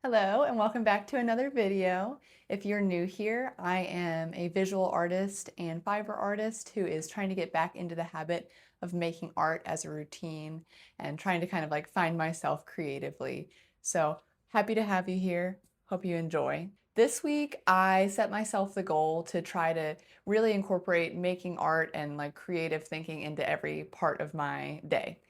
Hello and welcome back to another video. If you're new here, I am a visual artist and fiber artist who is trying to get back into the habit of making art as a routine and trying to kind of like find myself creatively. So happy to have you here. Hope you enjoy. This week, I set myself the goal to try to really incorporate making art and like creative thinking into every part of my day.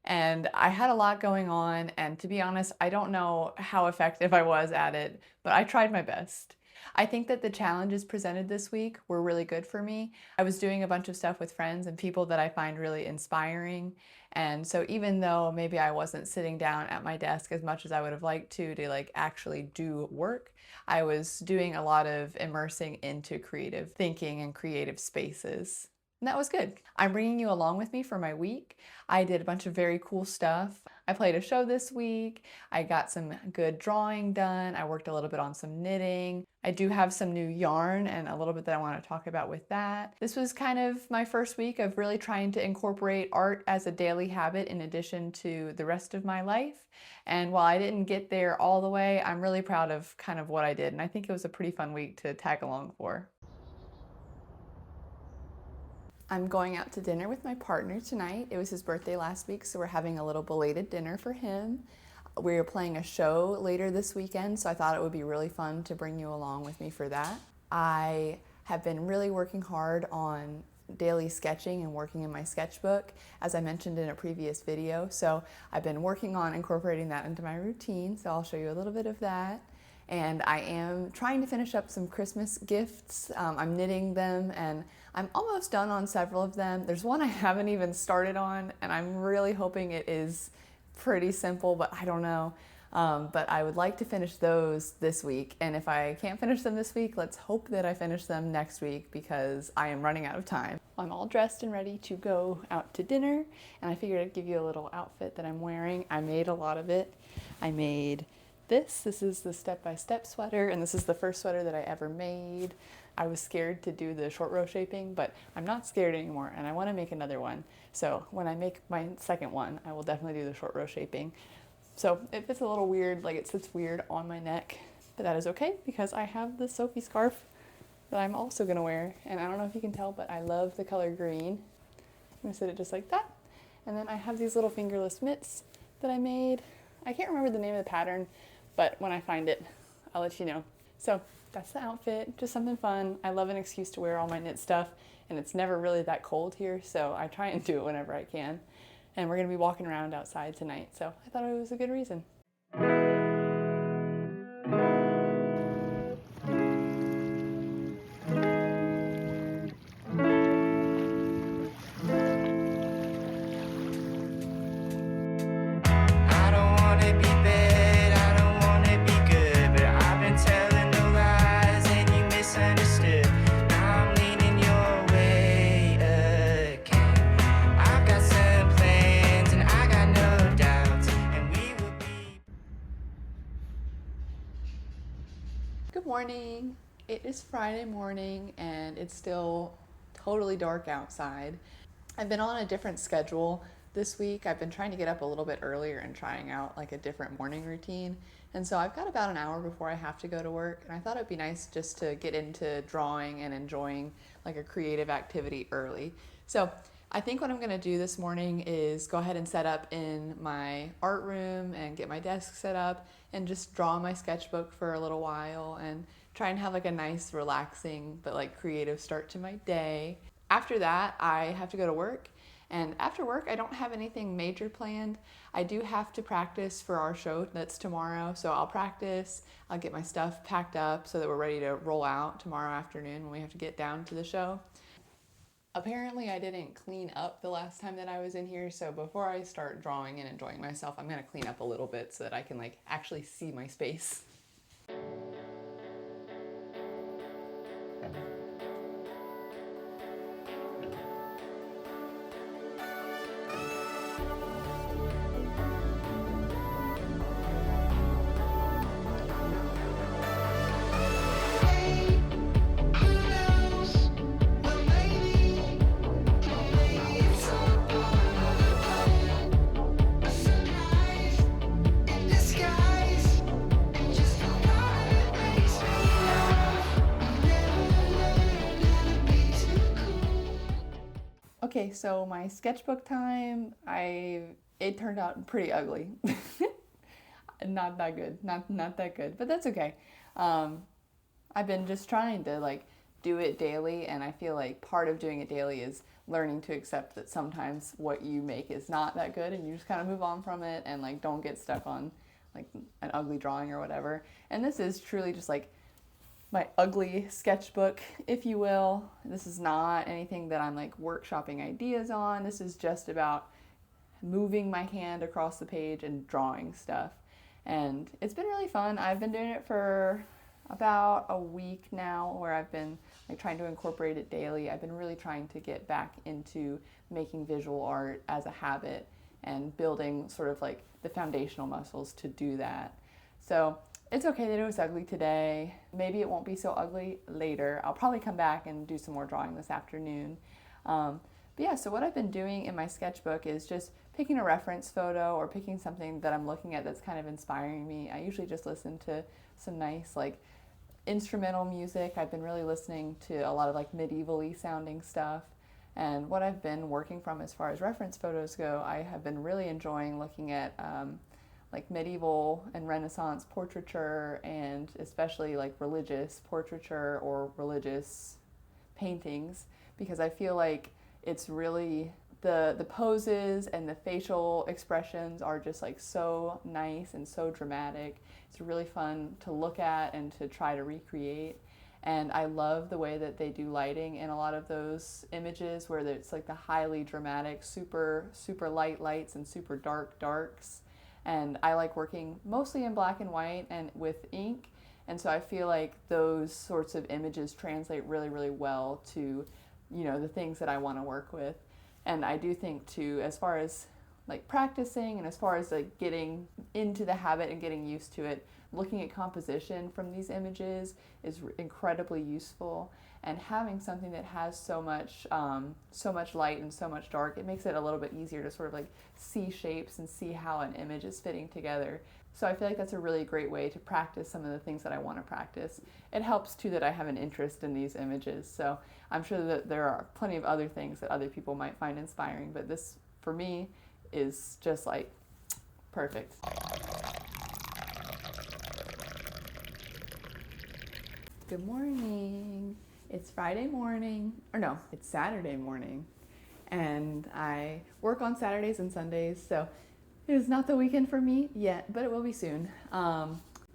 And I had a lot going on, and to be honest, I don't know how effective I was at it, but I tried my best. I think that the challenges presented this week were really good for me. I was doing a bunch of stuff with friends and people that I find really inspiring. And so even though maybe I wasn't sitting down at my desk as much as I would have liked to like actually do work, I was doing a lot of immersing into creative thinking and creative spaces. And that was good. I'm bringing you along with me for my week. I did a bunch of very cool stuff. I played a show this week. I got some good drawing done. I worked a little bit on some knitting. I do have some new yarn and a little bit that I want to talk about with that. This was kind of my first week of really trying to incorporate art as a daily habit in addition to the rest of my life. And while I didn't get there all the way, I'm really proud of kind of what I did. And I think it was a pretty fun week to tag along for. I'm going out to dinner with my partner tonight. It was his birthday last week, so we're having a little belated dinner for him. We're playing a show later this weekend, so I thought it would be really fun to bring you along with me for that. I have been really working hard on daily sketching and working in my sketchbook, as I mentioned in a previous video. So I've been working on incorporating that into my routine, so I'll show you a little bit of that. And I am trying to finish up some Christmas gifts. I'm knitting them and I'm almost done on several of them. There's one I haven't even started on and I'm really hoping it is pretty simple, but I don't know. But I would like to finish those this week. And if I can't finish them this week, let's hope that I finish them next week because I am running out of time. I'm all dressed and ready to go out to dinner. And I figured I'd give you a little outfit that I'm wearing. I made a lot of it. I made this is the step-by-step sweater, and this is the first sweater that I ever made. I was scared to do the short row shaping, but I'm not scared anymore, and I want to make another one. So when I make my second one, I will definitely do the short row shaping. So it fits a little weird, like it sits weird on my neck, but that is okay because I have the Sophie scarf that I'm also going to wear, and I don't know if you can tell, but I love the color green. I'm going to sit it just like that. And then I have these little fingerless mitts that I made. I can't remember the name of the pattern, but when I find it, I'll let you know. So that's the outfit, just something fun. I love an excuse to wear all my knit stuff, and it's never really that cold here, so I try and do it whenever I can. And we're gonna be walking around outside tonight, so I thought it was a good reason. Good morning. It is Friday morning and it's still totally dark outside. I've been on a different schedule this week. I've been trying to get up a little bit earlier and trying out like a different morning routine. And so I've got about an hour before I have to go to work. And I thought it'd be nice just to get into drawing and enjoying like a creative activity early. So I think what I'm gonna do this morning is go ahead and set up in my art room and get my desk set up and just draw my sketchbook for a little while and try and have like a nice, relaxing, but like creative start to my day. After that, I have to go to work. And after work, I don't have anything major planned. I do have to practice for our show that's tomorrow. So I'll practice, I'll get my stuff packed up so that we're ready to roll out tomorrow afternoon when we have to get down to the show. Apparently I didn't clean up the last time that I was in here, so before I start drawing and enjoying myself, I'm gonna clean up a little bit so that I can like actually see my space. Disguise and just Okay, so my sketchbook time, it turned out pretty ugly. Not that good. Not that good, but that's okay. Um, I've been just trying to like do it daily, and I feel like part of doing it daily is learning to accept that sometimes what you make is not that good, and you just kind of move on from it and like don't get stuck on like an ugly drawing or whatever. And this is truly just like my ugly sketchbook, if you will. This is not anything that I'm like workshopping ideas on. This is just about moving my hand across the page and drawing stuff. And it's been really fun. I've been doing it for about a week now, where I've been like trying to incorporate it daily. I've been really trying to get back into making visual art as a habit and building sort of like the foundational muscles to do that. So it's okay that it was ugly today. Maybe it won't be so ugly later. I'll probably come back and do some more drawing this afternoon. But yeah, so what I've been doing in my sketchbook is just picking a reference photo or picking something that I'm looking at that's kind of inspiring me. I usually just listen to some nice like instrumental music. I've been really listening to a lot of like medieval-y sounding stuff. And what I've been working from as far as reference photos go, I have been really enjoying looking at like medieval and Renaissance portraiture, and especially like religious portraiture or religious paintings, because I feel like it's really the poses and the facial expressions are just like so nice and so dramatic. It's really fun to look at and to try to recreate. And I love the way that they do lighting in a lot of those images, where it's like the highly dramatic, super light lights and super dark darks. And I like working mostly in black and white and with ink. And so I feel like those sorts of images translate really, really well to, you know, the things that I want to work with. And I do think too, as far as like practicing and as far as like getting into the habit and getting used to it, looking at composition from these images is incredibly useful. And having something that has so much light and so much dark, it makes it a little bit easier to sort of like see shapes and see how an image is fitting together. So I feel like that's a really great way to practice some of the things that I want to practice. It helps too that I have an interest in these images. So I'm sure that there are plenty of other things that other people might find inspiring, but this for me is just like perfect. Good morning. It's Friday morning, or no, it's Saturday morning, and I work on Saturdays and Sundays, so it is not the weekend for me yet, but it will be soon.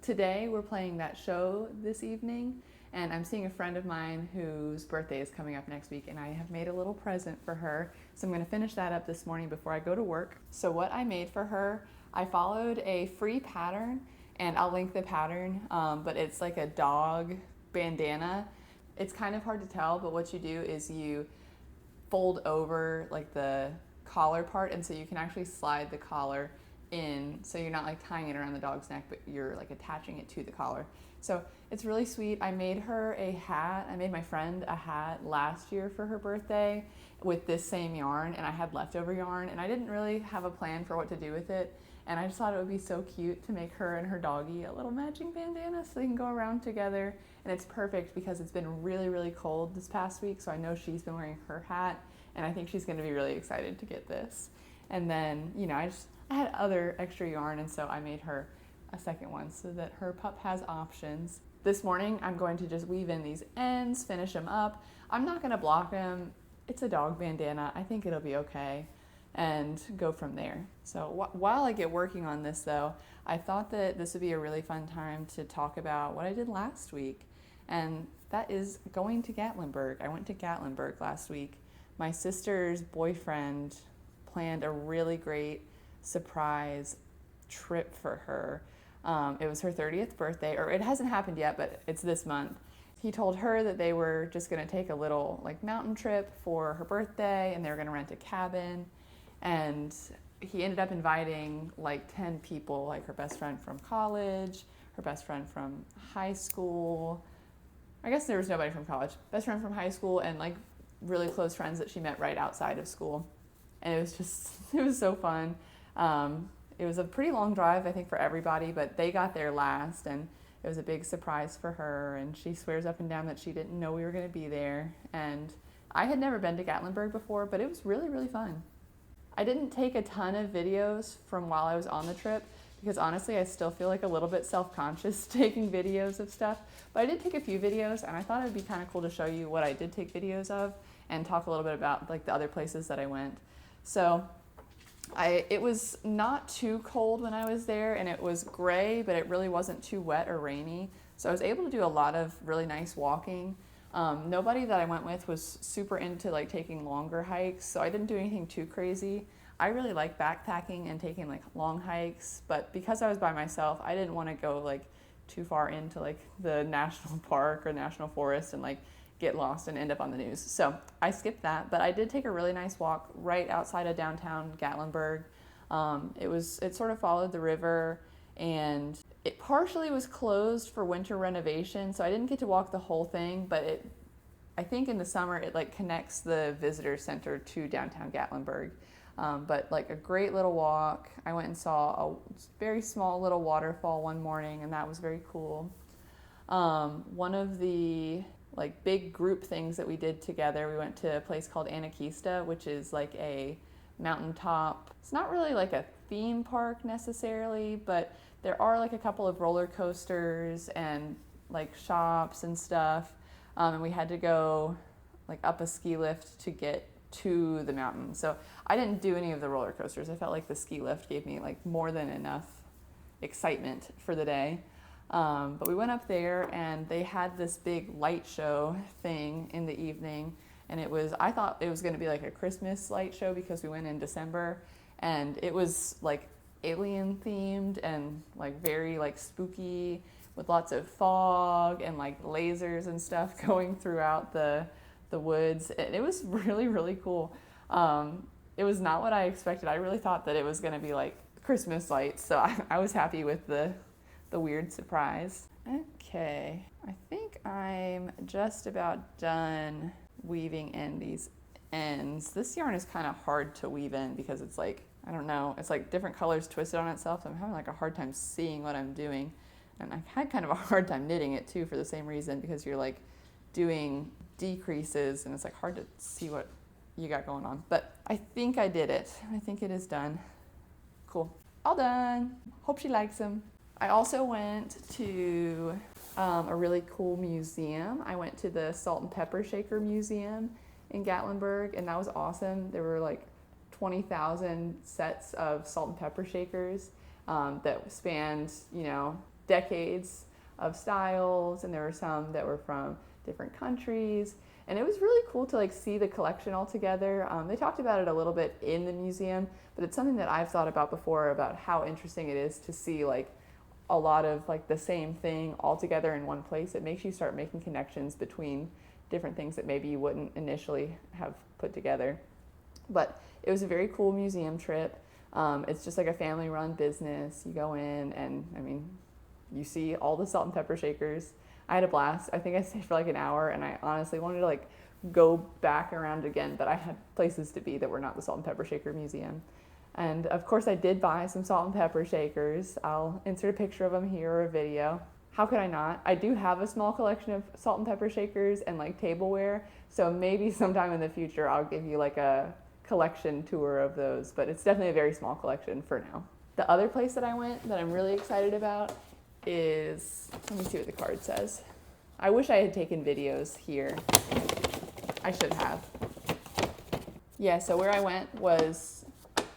Today we're playing that show this evening, and I'm seeing a friend of mine whose birthday is coming up next week, and I have made a little present for her, so I'm going to finish that up this morning before I go to work. So what I made for her, I followed a free pattern, and I'll link the pattern, but it's like a dog bandana. It's kind of hard to tell, but what you do is you fold over like the collar part, and so you can actually slide the collar in, so you're not like tying it around the dog's neck, but you're like attaching it to the collar. So it's really sweet. I made her a hat. I made my friend a hat last year for her birthday with this same yarn, and I had leftover yarn, and I didn't really have a plan for what to do with it. And I just thought it would be so cute to make her and her doggy a little matching bandana so they can go around together. And it's perfect because it's been really, really cold this past week, so I know she's been wearing her hat, and I think she's going to be really excited to get this. And then, you know, I had other extra yarn, and so I made her a second one so that her pup has options. This morning, I'm going to just weave in these ends, finish them up. I'm not going to block them. It's a dog bandana. I think it'll be okay, and go from there. So while I get working on this though, I thought that this would be a really fun time to talk about what I did last week, and that is going to Gatlinburg. I went to Gatlinburg last week. My sister's boyfriend planned a really great surprise trip for her. It was her 30th birthday, or it hasn't happened yet, but it's this month. He told her that they were just gonna take a little like mountain trip for her birthday, and they were gonna rent a cabin. And he ended up inviting like 10 people, like her best friend from college, her best friend from high school. I guess there was nobody from college. Best friend from high school, and like really close friends that she met right outside of school. And it was so fun. It was a pretty long drive, I think, for everybody, but they got there last, and it was a big surprise for her. And she swears up and down that she didn't know we were going to be there. And I had never been to Gatlinburg before, but it was really, really fun. I didn't take a ton of videos from while I was on the trip because honestly I still feel like a little bit self-conscious taking videos of stuff, but I did take a few videos and I thought it would be kind of cool to show you what I did take videos of and talk a little bit about like the other places that I went. So it was not too cold when I was there, and it was gray, but it really wasn't too wet or rainy. So I was able to do a lot of really nice walking. Nobody that I went with was super into like taking longer hikes, so I didn't do anything too crazy. I really like backpacking and taking like long hikes, but because I was by myself, I didn't want to go like too far into like the national park or national forest and like get lost and end up on the news. So I skipped that, but I did take a really nice walk right outside of downtown Gatlinburg. It sort of followed the river, and it partially was closed for winter renovation, so I didn't get to walk the whole thing, but I think in the summer it like connects the visitor center to downtown Gatlinburg. But like a great little walk. I went and saw a very small little waterfall one morning, and that was very cool. One of the like big group things that we did together, we went to a place called Anakeesta, which is like a mountaintop. It's not really like a theme park necessarily, but there are like a couple of roller coasters and like shops and stuff. And we had to go like up a ski lift to get to the mountain. So I didn't do any of the roller coasters. I felt like the ski lift gave me like more than enough excitement for the day. But we went up there and they had this big light show thing in the evening, and I thought it was going to be like a Christmas light show because we went in December, and it was like alien themed and like very like spooky with lots of fog and like lasers and stuff going throughout the woods. And it was really, really cool. It was not what I expected. I really thought that it was going to be like Christmas lights, so I was happy with the weird surprise. Okay, I think I'm just about done weaving in these ends. This yarn is kind of hard to weave in because it's like, I don't know, it's like different colors twisted on itself, so I'm having like a hard time seeing what I'm doing. And I had kind of a hard time knitting it too for the same reason, because you're like doing decreases and it's like hard to see what you got going on. But I think I did it. I think it is done. Cool. All done. Hope she likes them. I also went to a really cool museum. I went to the Salt and Pepper Shaker Museum in Gatlinburg, and that was awesome. There were like 20,000 sets of salt and pepper shakers that spanned, decades of styles, and there were some that were from different countries. And it was really cool to like see the collection all together. They talked about it a little bit in the museum, but it's something that I've thought about before, about how interesting it is to see like a lot of like the same thing all together in one place. It makes you start making connections between different things that maybe you wouldn't initially have put together. But it was a very cool museum trip. It's just like a family-run business. You go in and, you see all the salt and pepper shakers. I had a blast. I think I stayed for like an hour, and I honestly wanted to like go back around again, but I had places to be that were not the Salt and Pepper Shaker Museum. And of course I did buy some salt and pepper shakers. I'll insert a picture of them here or a video. How could I not? I do have a small collection of salt and pepper shakers and like tableware, so maybe sometime in the future I'll give you like a collection tour of those, but it's definitely a very small collection for now. The other place that I went that I'm really excited about is, let me see what the card says. I wish I had taken videos here. I should have. Yeah, so where I went was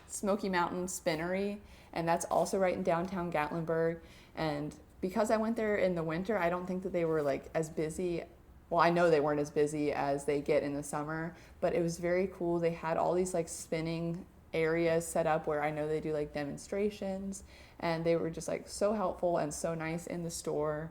Smoky Mountain Spinnery, and that's also right in downtown Gatlinburg. And because I went there in the winter, I don't think that they were like as busy. Well, I know they weren't as busy as they get in the summer, but it was very cool. They had all these like spinning areas set up where I know they do like demonstrations, and they were just like so helpful and so nice in the store.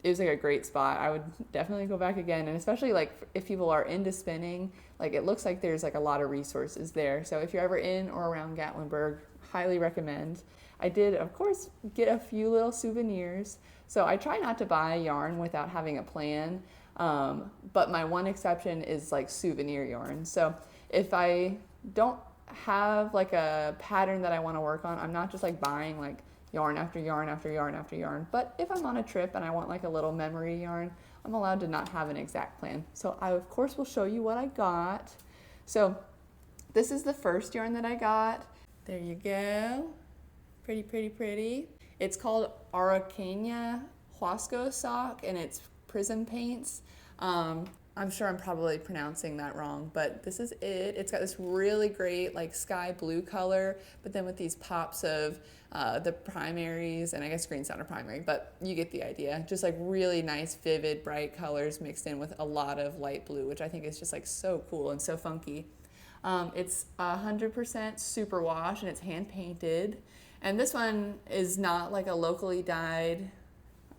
It was like a great spot. I would definitely go back again, and especially like if people are into spinning, like it looks like there's like a lot of resources there. So if you're ever in or around Gatlinburg, highly recommend. I did, of course, get a few little souvenirs. So I try not to buy yarn without having a plan, but my one exception is like souvenir yarn. So if I don't have like a pattern that I want to work on, I'm not just like buying like yarn after yarn after yarn after yarn. But if I'm on a trip and I want like a little memory yarn, I'm allowed to not have an exact plan. So I of course will show you what I got. So this is the first yarn that I got. There you go. Pretty, pretty, pretty. It's called Araucania Huasco sock, and it's prism paints. I'm sure I'm probably pronouncing that wrong, but this is it. It's got this really great like sky blue color, but then with these pops of the primaries, and I guess green's not a primary, but you get the idea. Just like really nice, vivid, bright colors mixed in with a lot of light blue, which I think is just like so cool and so funky. It's 100% superwash, and it's hand painted. And this one is not like a locally dyed.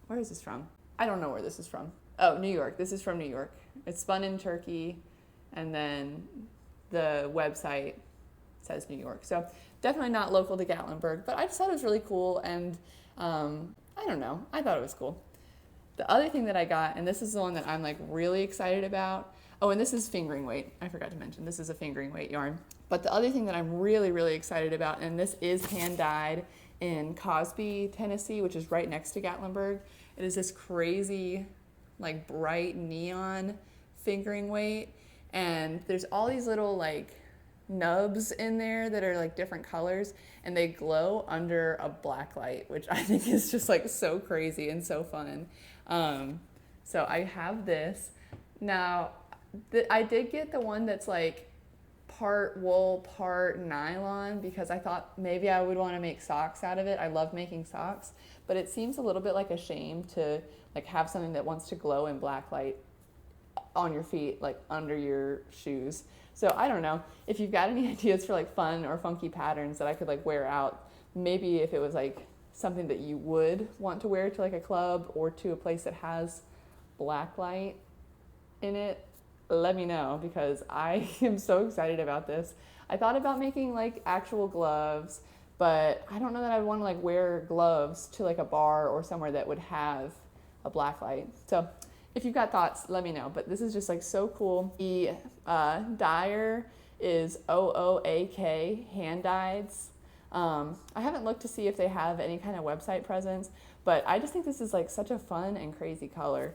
Where is this from? I don't know where this is from. Oh, New York. This is from New York. It's spun in Turkey, and then the website says New York. So definitely not local to Gatlinburg, but I just thought it was really cool, and I don't know. I thought it was cool. The other thing that I got, and this is the one that I'm like really excited about. Oh, and this is fingering weight. I forgot to mention, this is a fingering weight yarn. But the other thing that I'm really, really excited about, and this is hand dyed in Cosby, Tennessee, which is right next to Gatlinburg. It is this crazy, like bright neon fingering weight. And there's all these little like nubs in there that are like different colors, and they glow under a black light, which I think is just like so crazy and so fun. So I have this. Now, I did get the one that's like part wool, part nylon, because I thought maybe I would want to make socks out of it. I love making socks, but it seems a little bit like a shame to like have something that wants to glow in black light on your feet, like under your shoes. So I don't know if you've got any ideas for like fun or funky patterns that I could like wear out. Maybe if it was like something that you would want to wear to like a club or to a place that has black light in it, let me know, because I am so excited about this. I thought about making like actual gloves, but I don't know that I would want to like wear gloves to like a bar or somewhere that would have a black light. So if you've got thoughts, let me know. But this is just like so cool. The dyer is OOAK Hand Dyeds. I haven't looked to see if they have any kind of website presence, but I just think this is like such a fun and crazy color.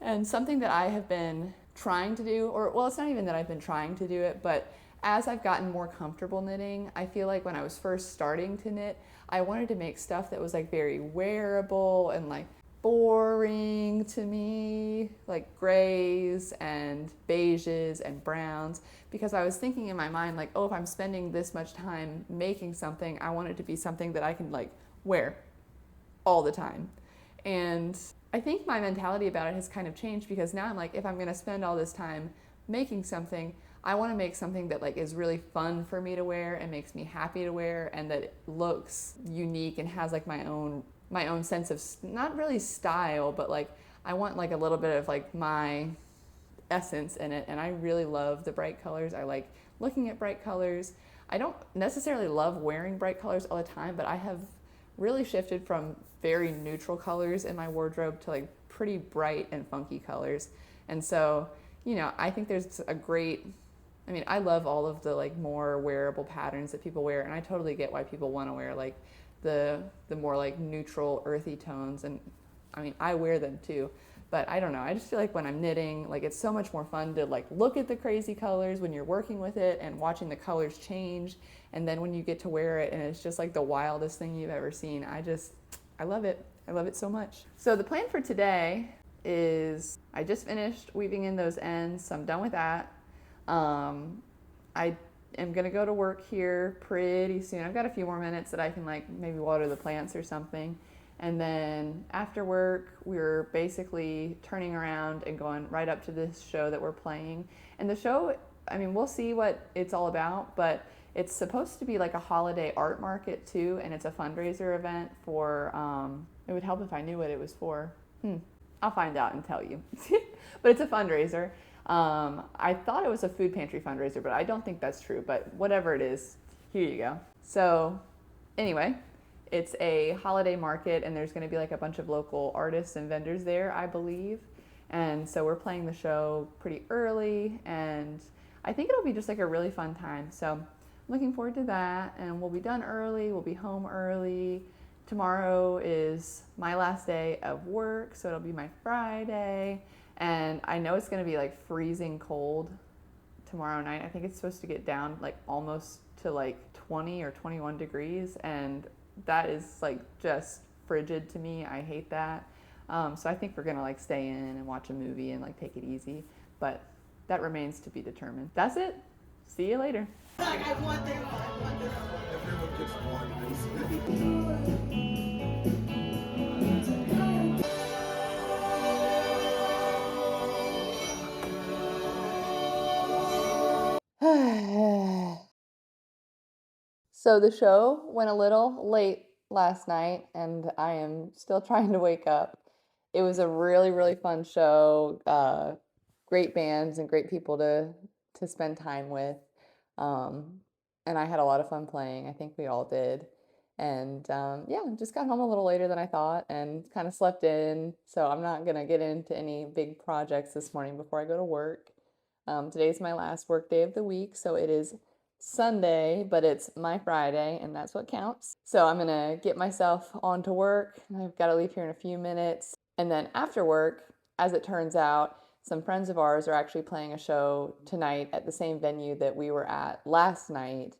And something that I have been trying to do, or well, it's not even that I've been trying to do it, but as I've gotten more comfortable knitting, I feel like when I was first starting to knit, I wanted to make stuff that was like very wearable and like boring to me, like grays and beiges and browns, because I was thinking in my mind like, oh, if I'm spending this much time making something, I want it to be something that I can like wear all the time. And I think my mentality about it has kind of changed, because now I'm like, if I'm going to spend all this time making something, I want to make something that like is really fun for me to wear and makes me happy to wear, and that looks unique and has like my own sense of, not really style, but like I want like a little bit of like my essence in it. And I really love the bright colors. I like looking at bright colors. I don't necessarily love wearing bright colors all the time, but I have really shifted from very neutral colors in my wardrobe to like pretty bright and funky colors. And so, you know, I think there's a great, I mean, I love all of the like more wearable patterns that people wear, and I totally get why people want to wear like the more like neutral earthy tones. And I mean, I wear them too, but I don't know, I just feel like when I'm knitting, like it's so much more fun to like look at the crazy colors when you're working with it and watching the colors change, and then when you get to wear it and it's just like the wildest thing you've ever seen. I love it. I love it so much. So the plan for today is I just finished weaving in those ends, so I'm done with that. I am gonna go to work here pretty soon. I've got a few more minutes that I can like maybe water the plants or something. And then after work, we're basically turning around and going right up to this show that we're playing. And the show, I mean, we'll see what it's all about, but it's supposed to be like a holiday art market too, and it's a fundraiser event for, it would help if I knew what it was for. I'll find out and tell you. But it's a fundraiser. I thought it was a food pantry fundraiser, but I don't think that's true. But whatever it is, here you go. So anyway, it's a holiday market, and there's going to be like a bunch of local artists and vendors there, I believe. And so we're playing the show pretty early, and I think it'll be just like a really fun time. So I'm looking forward to that, and we'll be done early, we'll be home early, Tomorrow is my last day of work, so it'll be my Friday. And I know it's gonna be like freezing cold tomorrow night. I think it's supposed to get down like almost to like 20 or 21 degrees, and that is like just frigid to me. I hate that. So I think we're gonna like stay in and watch a movie and like take it easy, but that remains to be determined. That's it. See you later. So the show went a little late last night, and I am still trying to wake up. It was a really, really fun show. Great bands and great people to spend time with. Um, and I had a lot of fun playing. I think we all did. And yeah, just got home a little later than I thought and kind of slept in. So I'm not gonna get into any big projects this morning before I go to work. Today's my last work day of the week, so it is Sunday, but it's my Friday, and that's what counts. So I'm gonna get myself on to work. I've got to leave here in a few minutes. And then after work, as it turns out, some friends of ours are actually playing a show tonight at the same venue that we were at last night.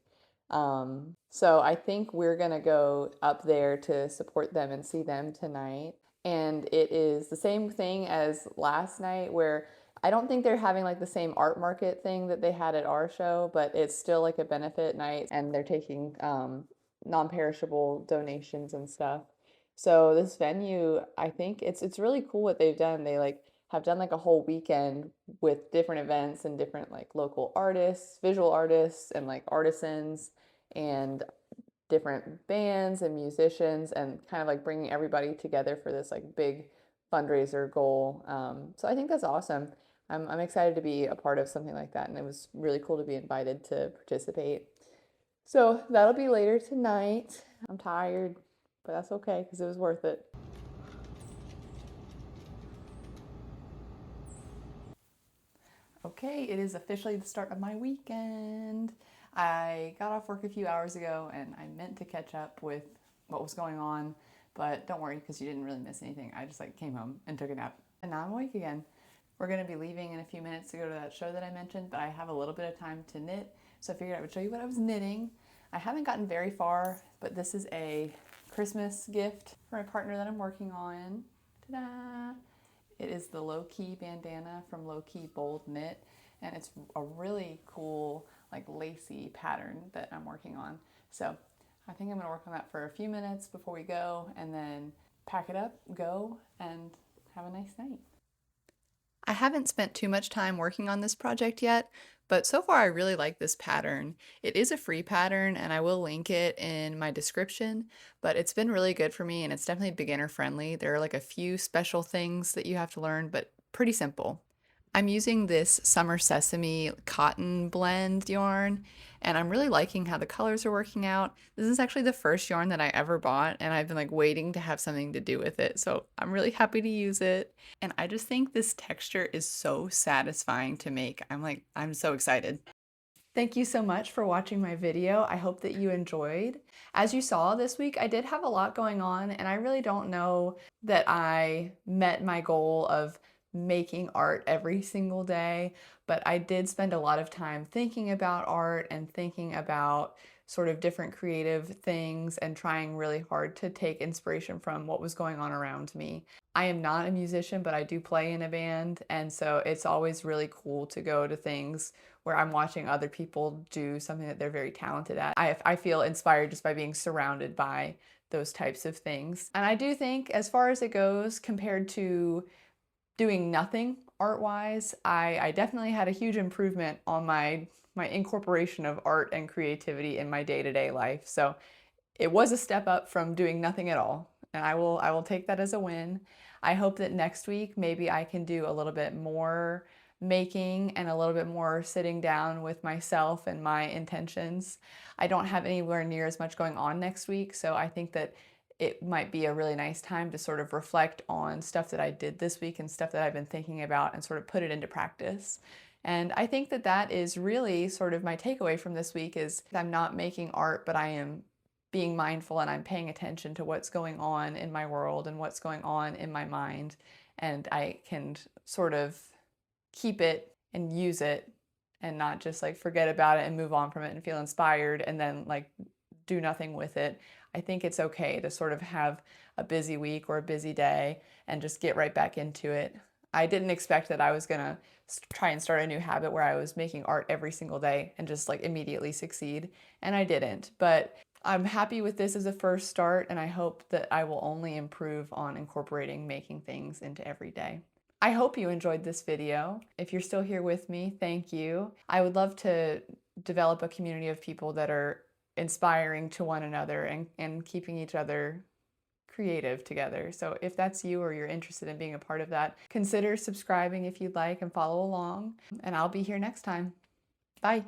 So I think we're gonna go up there to support them and see them tonight. And it is the same thing as last night, where I don't think they're having like the same art market thing that they had at our show, but it's still like a benefit night, and they're taking non-perishable donations and stuff. So this venue, I think it's really cool what they've done. They like have done like a whole weekend with different events and different like local artists, visual artists, and like artisans, and different bands and musicians, and kind of like bringing everybody together for this like big fundraiser goal. So I think that's awesome. I'm excited to be a part of something like that, and it was really cool to be invited to participate. So that'll be later tonight. I'm tired, but that's okay because it was worth it. Okay, it is officially the start of my weekend. I got off work a few hours ago, and I meant to catch up with what was going on, but don't worry because you didn't really miss anything. I just like came home and took a nap, and now I'm awake again. We're going to be leaving in a few minutes to go to that show that I mentioned, but I have a little bit of time to knit, so I figured I would show you what I was knitting. I haven't gotten very far, but this is a Christmas gift for my partner that I'm working on. Ta-da! It is the Low Key bandana from Low Key Bold Knit, and it's a really cool, like lacy pattern that I'm working on. So I think I'm gonna work on that for a few minutes before we go, and then pack it up, go, and have a nice night. I haven't spent too much time working on this project yet, but so far I really like this pattern. It is a free pattern, and I will link it in my description, but it's been really good for me, and it's definitely beginner friendly. There are like a few special things that you have to learn, but pretty simple. I'm using this Summer Sesame cotton blend yarn, and I'm really liking how the colors are working out. This is actually the first yarn that I ever bought, and I've been like waiting to have something to do with it. So I'm really happy to use it. And I just think this texture is so satisfying to make. I'm so excited. Thank you so much for watching my video. I hope that you enjoyed. As you saw this week, I did have a lot going on, and I really don't know that I met my goal of making art every single day, but I did spend a lot of time thinking about art and thinking about sort of different creative things and trying really hard to take inspiration from what was going on around me. I am not a musician, but I do play in a band, and so it's always really cool to go to things where I'm watching other people do something that they're very talented at. I feel inspired just by being surrounded by those types of things. And I do think, as far as it goes, compared to doing nothing art-wise, I definitely had a huge improvement on my incorporation of art and creativity in my day-to-day life. So it was a step up from doing nothing at all, and I will take that as a win. I hope that next week maybe I can do a little bit more making and a little bit more sitting down with myself and my intentions. I don't have anywhere near as much going on next week, so I think that it might be a really nice time to sort of reflect on stuff that I did this week and stuff that I've been thinking about and sort of put it into practice. And I think that that is really sort of my takeaway from this week is I'm not making art, but I am being mindful and I'm paying attention to what's going on in my world and what's going on in my mind, and I can sort of keep it and use it and not just like forget about it and move on from it and feel inspired and then like do nothing with it. I think it's okay to sort of have a busy week or a busy day and just get right back into it. I didn't expect that I was gonna try and start a new habit where I was making art every single day and just like immediately succeed, and I didn't. But I'm happy with this as a first start, and I hope that I will only improve on incorporating making things into every day. I hope you enjoyed this video. If you're still here with me, thank you. I would love to develop a community of people that are inspiring to one another and keeping each other creative together. So if that's you or you're interested in being a part of that, consider subscribing if you'd like and follow along. And I'll be here next time. Bye.